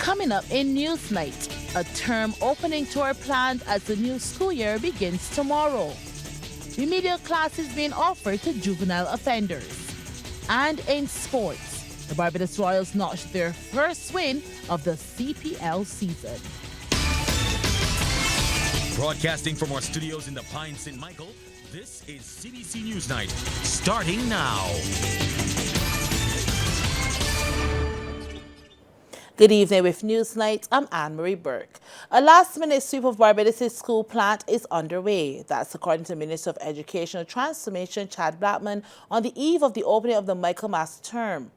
Coming up in NewsNight, a term opening tour planned as the new school year begins tomorrow. Remedial classes being offered to juvenile offenders. And in sports, the Barbados Royals notched their first win of the CPL season. Broadcasting from our studios in the Pine St. Michael, this is CBC NewsNight, starting now. Good evening with NewsNight. I'm Anne-Marie Burke. A last-minute sweep of Barbados' school plant is underway. That's according to Minister of Educational Transformation Chad Blackman on the eve of the opening of the Michaelmas term.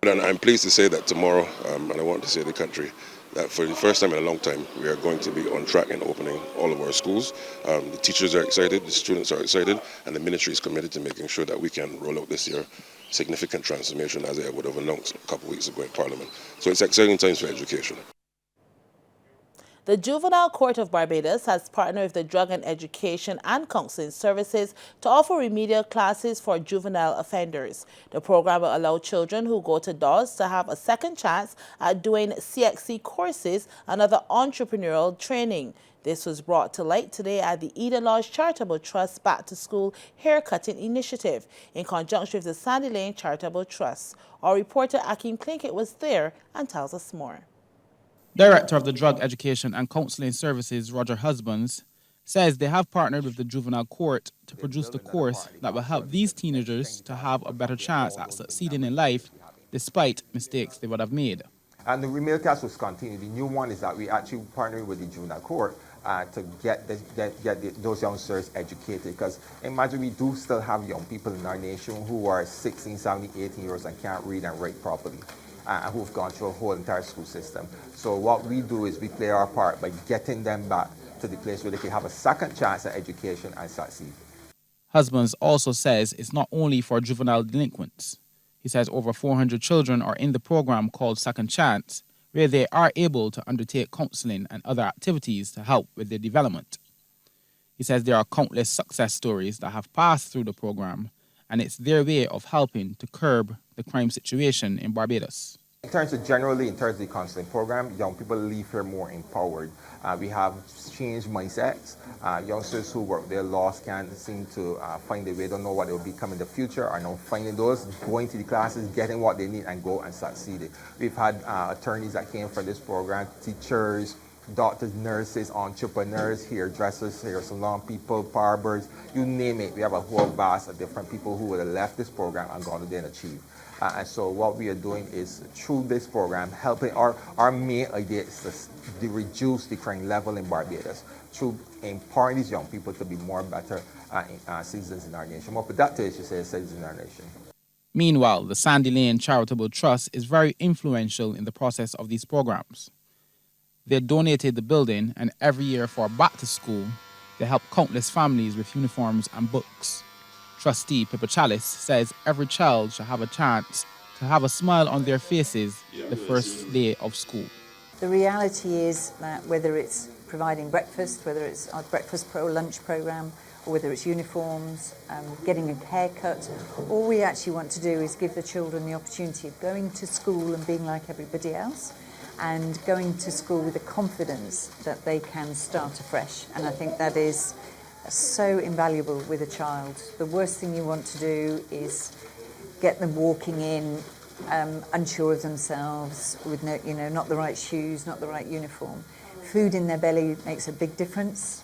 And I'm pleased to say that tomorrow, and I want to say the country, that for the first time in a long time, we are going to be on track in opening all of our schools. The teachers are excited, the students are excited, and the ministry is committed to making sure that we can roll out this year significant transformation as I would have announced a couple of weeks ago in Parliament. So it's exciting times for education. The Juvenile Court of Barbados has partnered with the Drug and Education and Counseling Services to offer remedial classes for juvenile offenders. The program will allow children who go to DOS to have a second chance at doing CXC courses and other entrepreneurial training. This was brought to light today at the Eden Lodge Charitable Trust Back to School Haircutting Initiative in conjunction with the Sandy Lane Charitable Trust. Our reporter Akeem Plinkett was there and tells us more. Director of the Drug Education and Counseling Services, Roger Husbands, says they have partnered with the Juvenile Court to produce the course that will help these teenagers to have a better chance at succeeding in life despite mistakes they would have made. And the remedial class was continued. The new one is that we actually partnered with the Juvenile Court to get those youngsters educated. Because imagine we do still have young people in our nation who are 16, 17, 18 years and can't read and write properly, and who've gone through a whole entire school system. So what we do is we play our part by getting them back to the place where they can have a second chance at education and succeed. Husbands also says it's not only for juvenile delinquents. He says over 400 children are in the program called Second Chance, where they are able to undertake counseling and other activities to help with their development. He says there are countless success stories that have passed through the program, and it's their way of helping to curb the crime situation in Barbados. In terms of the counseling program, young people leave here more empowered. We have changed mindsets. Youngsters who work their lost can't seem to find a way, don't know what they will become in the future, are now finding those, going to the classes, getting what they need and go and succeed. We've had attorneys that came from this program, teachers, doctors, nurses, entrepreneurs, hairdressers, hair salon people, barbers, you name it. We have a whole vast of different people who would have left this program and gone to then achieve. And so what we are doing is, through this program, helping our main idea is to reduce the crime level in Barbados through empowering these young people to be more better citizens in our nation, more productive, citizens in our nation. Meanwhile, the Sandy Lane Charitable Trust is very influential in the process of these programs. They donated the building, and every year for Back to School, they help countless families with uniforms and books. Trustee Pippa Chalice says every child should have a chance to have a smile on their faces the first day of school. The reality is that whether it's providing breakfast, whether it's our breakfast lunch program, or whether it's uniforms, getting a haircut, all we actually want to do is give the children the opportunity of going to school and being like everybody else, and going to school with the confidence that they can start afresh. And I think that is so invaluable with a child. The worst thing you want to do is get them walking in unsure of themselves, with no, not the right shoes, not the right uniform. Food in their belly makes a big difference,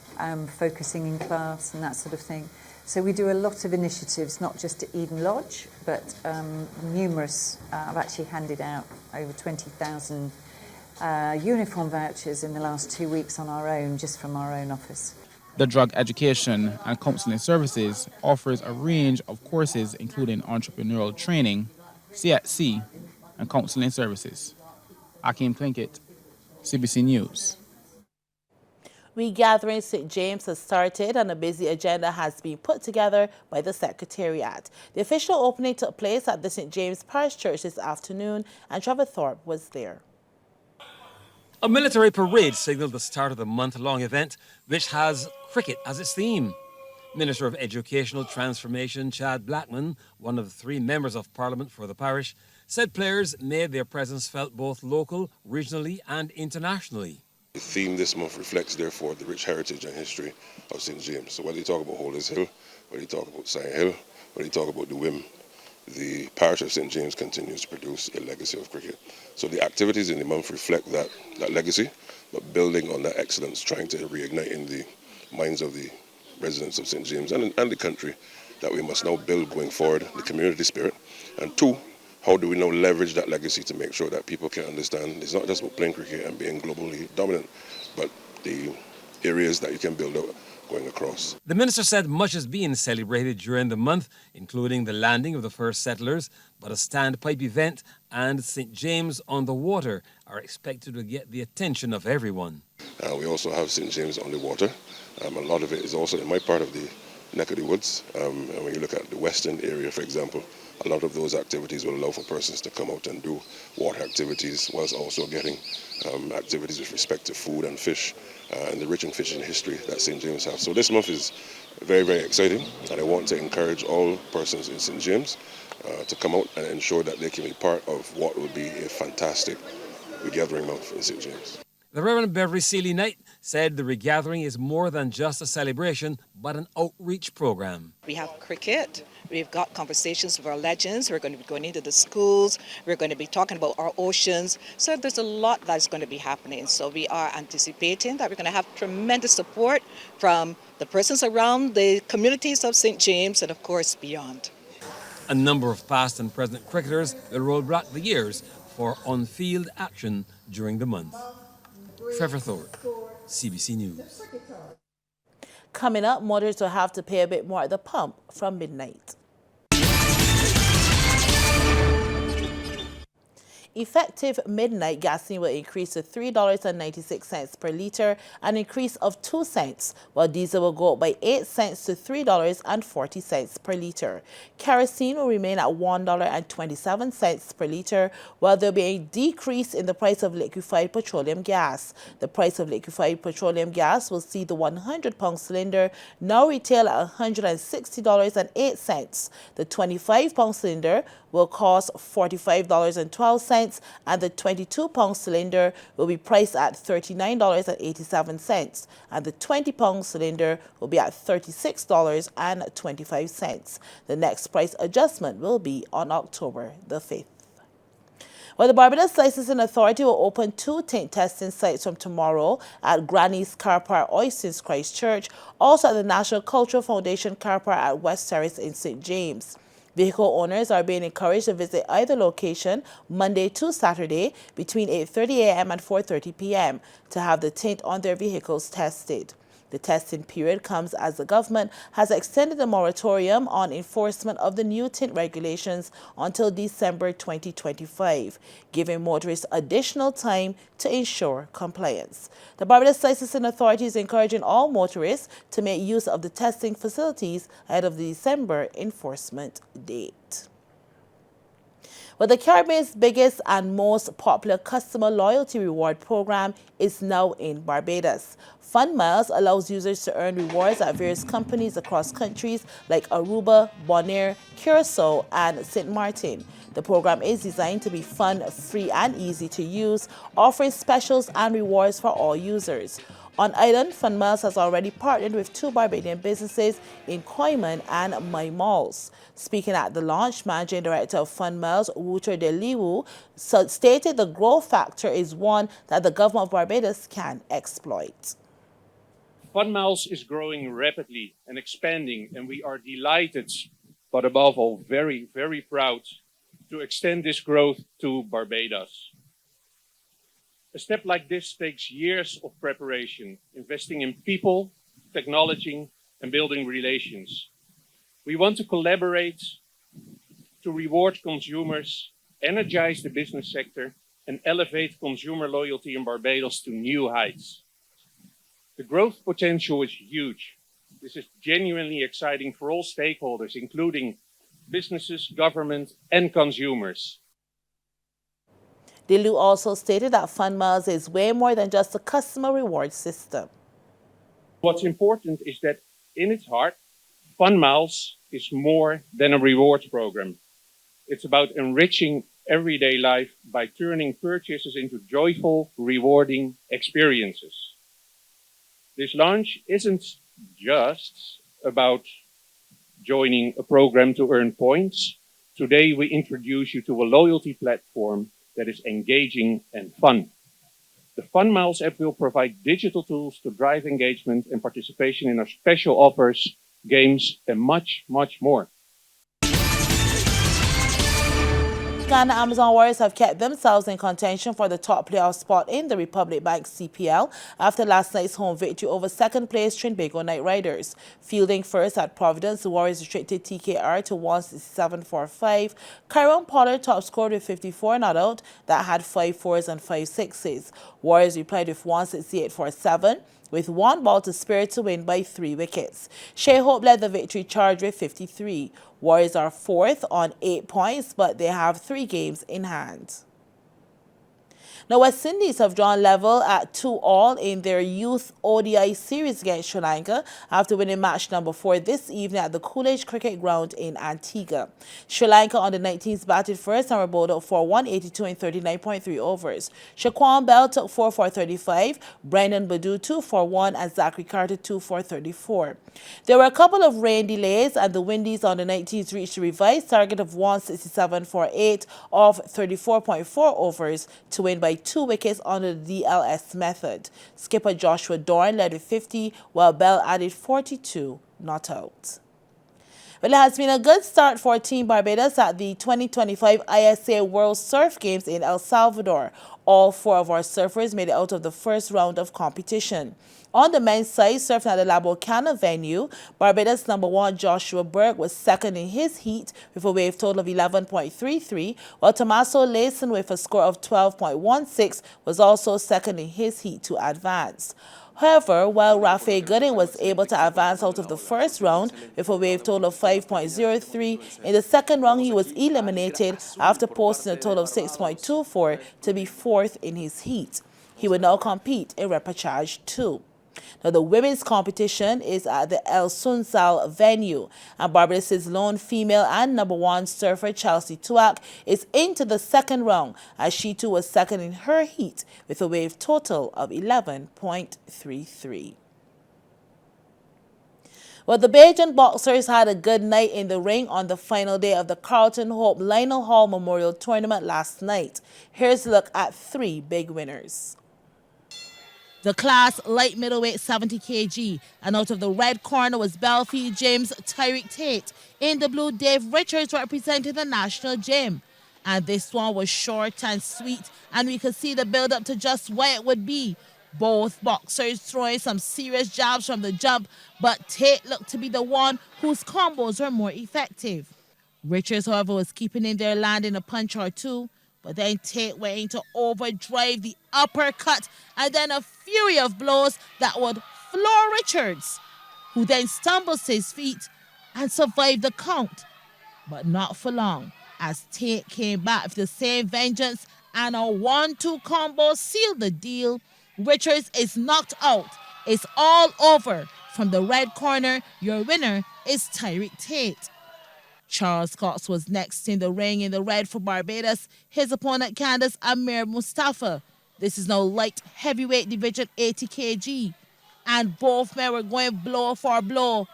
focusing in class and that sort of thing. So we do a lot of initiatives, not just at Eden Lodge, but numerous. I've actually handed out over 20,000 uniform vouchers in the last 2 weeks on our own, just from our own office. The Drug Education and Counseling Services offers a range of courses including entrepreneurial training, CXC, and counseling services. Akeem Plinkett, CBC News. Regathering St. James has started and a busy agenda has been put together by the Secretariat. The official opening took place at the St. James Parish Church this afternoon, and Trevor Thorpe was there. A military parade signalled the start of the month-long event, which has cricket as its theme. Minister of Educational Transformation Chad Blackman, one of the 3 members of Parliament for the parish, said players made their presence felt both local, regionally and internationally. The theme this month reflects, therefore, the rich heritage and history of St. James. So whether you talk about Holders Hill, whether you talk about Sion Hill, whether you talk about the Whim, the parish of St. James continues to produce a legacy of cricket. So the activities in the month reflect that legacy, but building on that excellence, trying to reignite in the minds of the residents of St. James and the country that we must now build going forward, the community spirit. And two, how do we now leverage that legacy to make sure that people can understand it's not just about playing cricket and being globally dominant, but the areas that you can build out going across. The minister said much is being celebrated during the month, including the landing of the first settlers, but a standpipe event and St. James on the water are expected to get the attention of everyone. We also have St. James on the water. A lot of it is also in my part of the neck of the woods. And when you look at the western area, for example, a lot of those activities will allow for persons to come out and do water activities, whilst also getting activities with respect to food and fish and the rich and fishing history that St. James has. So this month is very, very exciting, and I want to encourage all persons in St. James to come out and ensure that they can be part of what will be a fantastic regathering month in St. James. The Reverend Beverly Seeley Knight said the regathering is more than just a celebration, but an outreach program. We have cricket, we've got conversations with our legends, we're going to be going into the schools, we're going to be talking about our oceans. So there's a lot that's going to be happening. So we are anticipating that we're going to have tremendous support from the persons around the communities of St. James and of course beyond. A number of past and present cricketers will roll back the years for on-field action during the month. Trevor Thorpe, CBC News. Coming up, motorists will have to pay a bit more at the pump from midnight. Effective midnight, gasoline will increase to $3.96 per litre, an increase of 2 cents, while diesel will go up by 8 cents to $3.40 per litre. Kerosene will remain at $1.27 per litre, while there will be a decrease in the price of liquefied petroleum gas. The price of liquefied petroleum gas will see the 100-pound cylinder now retail at $160.08. The 25-pound cylinder will cost $45.12, and the 22-pound cylinder will be priced at $39.87, and the 20-pound cylinder will be at $36.25. The next price adjustment will be on October the 5th. Well, the Barbados Licensing Authority will open 2 Tint testing sites from tomorrow at Granny's Car Park, Oystins, Christchurch, also at the National Cultural Foundation Car Park at West Terrace in St. James. Vehicle owners are being encouraged to visit either location Monday to Saturday between 8:30 a.m. and 4:30 p.m. to have the tint on their vehicles tested. The testing period comes as the government has extended the moratorium on enforcement of the new tint regulations until December 2025, giving motorists additional time to ensure compliance. The Barbados Licensing Authority is encouraging all motorists to make use of the testing facilities ahead of the December enforcement date. Well, the Caribbean's biggest and most popular customer loyalty reward program is now in Barbados. Fun Miles allows users to earn rewards at various companies across countries like Aruba, Bonaire, Curacao, and St. Martin. The program is designed to be fun, free, and easy to use, offering specials and rewards for all users. On island, Fun Miles has already partnered with 2 Barbadian businesses in Koiman and My Malls. Speaking at the launch, Managing Director of Fun Miles, Wouter de Leeuw, stated the growth factor is one that the government of Barbados can exploit. Fun Miles is growing rapidly and expanding, and we are delighted, but above all, very, very proud to extend this growth to Barbados. A step like this takes years of preparation, investing in people, technology, and building relations. We want to collaborate to reward consumers, energize the business sector, and elevate consumer loyalty in Barbados to new heights. The growth potential is huge. This is genuinely exciting for all stakeholders, including businesses, government, and consumers. DeLu also stated that Fun Miles is way more than just a customer reward system. What's important is that in its heart, Fun Miles is more than a rewards program. It's about enriching everyday life by turning purchases into joyful, rewarding experiences. This launch isn't just about joining a program to earn points. Today, we introduce you to a loyalty platform that is engaging and fun. The Fun Miles app will provide digital tools to drive engagement and participation in our special offers, games, and much, much more. Ghana Amazon Warriors have kept themselves in contention for the top playoff spot in the Republic Bank CPL after last night's home victory over second-place Trinbago Knight Riders. Fielding first at Providence, the Warriors restricted TKR to 167 for 5. Kyron Pollard top scored with 54 not out that had 5 fours and 5 sixes. Warriors replied with 168 for 7. With one ball to spare to win by 3 wickets. Shea Hope led the victory charge with 53. Warriors are fourth on 8 points, but they have 3 games in hand. Now, West Indies have drawn level at 2-2 in their youth ODI series against Sri Lanka after winning match number 4 this evening at the Coolidge Cricket Ground in Antigua. Sri Lanka on the 19th batted first and were bowled out for 182 in 39.3 overs. Shaquan Bell took 4 for 35, Brendan Badu 2 for 1 and Zachary Carter 2 for 34. There were a couple of rain delays and the Windies on the 19th reached a revised target of 167 for 8 of 34.4 overs to win by 2 wickets under the DLS method. Skipper Joshua Dorn led with 50 while Bell added 42 not out. Well, it has been a good start for Team Barbados at the 2025 ISA World Surf Games in El Salvador. All 4 of our surfers made it out of the first round of competition. On the men's side, surfing at the La Bocana venue, Barbados #1 Joshua Berg was second in his heat with a wave total of 11.33, while Tommaso Layson with a score of 12.16 was also second in his heat to advance. However, while Rafael Gooding was able to advance out of the first round with a wave total of 5.03, in the second round he was eliminated after posting a total of 6.24 to be 4th in his heat. He will now compete in repechage 2. Now, the women's competition is at the El Sunsal venue, and Barbados' lone female and #1 surfer Chelsea Tuak is into the second round, as she too was second in her heat with a wave total of 11.33. Well, the Bajan boxers had a good night in the ring on the final day of the Carlton Hope Lionel Hall Memorial Tournament last night. Here's a look at 3 big winners. The class light middleweight 70 kg, and out of the red corner was Belfield James Tyreek Tate. In the blue, Dave Richards represented the national gym. And this one was short and sweet, and we could see the build up to just what it would be. Both boxers throwing some serious jabs from the jump, but Tate looked to be the one whose combos were more effective. Richards, however, was keeping in there, landing a punch or 2. But then Tate went in to overdrive the uppercut and then a fury of blows that would floor Richards, who then stumbles to his feet and survived the count. But not for long, as Tate came back with the same vengeance and a 1-2 combo sealed the deal. Richards is knocked out. It's all over. From the red corner, your winner is Tyreek Tate. Charles Cox was next in the ring in the red for Barbados. His opponent, Candace Amir Mustafa. This is now light heavyweight division 80 kg. And both men were going blow for blow,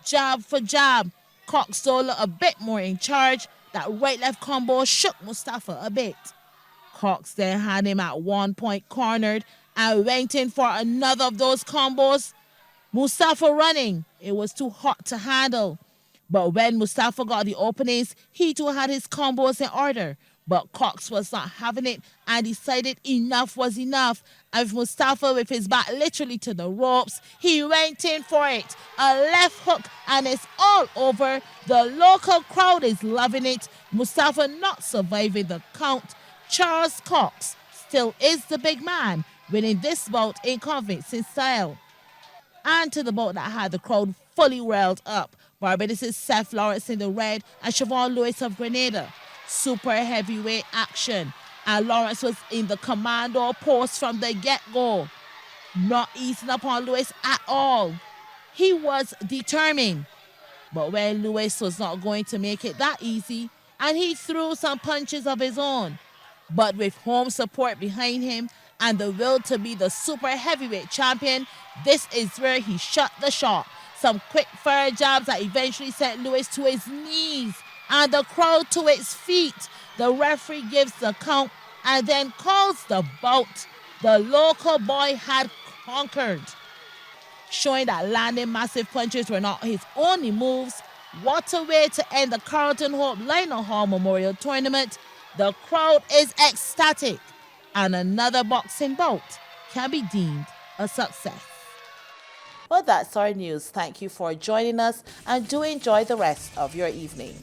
jab for jab. Cox solo a bit more in charge. That right-left combo shook Mustafa a bit. Cox then had him at 1 point cornered and went in for another of those combos. Mustafa running. It was too hot to handle. But when Mustafa got the openings, he too had his combos in order. But Cox was not having it and decided enough was enough. And with Mustafa with his back literally to the ropes, he went in for it. A left hook and it's all over. The local crowd is loving it. Mustafa not surviving the count. Charles Cox still is the big man, winning this bout in convincing style. And to the bout that had the crowd fully riled up, Barbados' Seth Lawrence in the red and Siobhan Lewis of Grenada. Super heavyweight action. And Lawrence was in the commando post from the get-go. Not easing up on Lewis at all. He was determined. But when Lewis was not going to make it that easy, and he threw some punches of his own. But with home support behind him and the will to be the super heavyweight champion, this is where he shut the shop. Some quick fire jabs that eventually sent Lewis to his knees and the crowd to its feet. The referee gives the count and then calls the bout. The local boy had conquered. Showing that landing massive punches were not his only moves. What a way to end the Carlton Hope Lionel Hall Memorial Tournament. The crowd is ecstatic, and another boxing bout can be deemed a success. Well, that's our news. Thank you for joining us, and do enjoy the rest of your evening.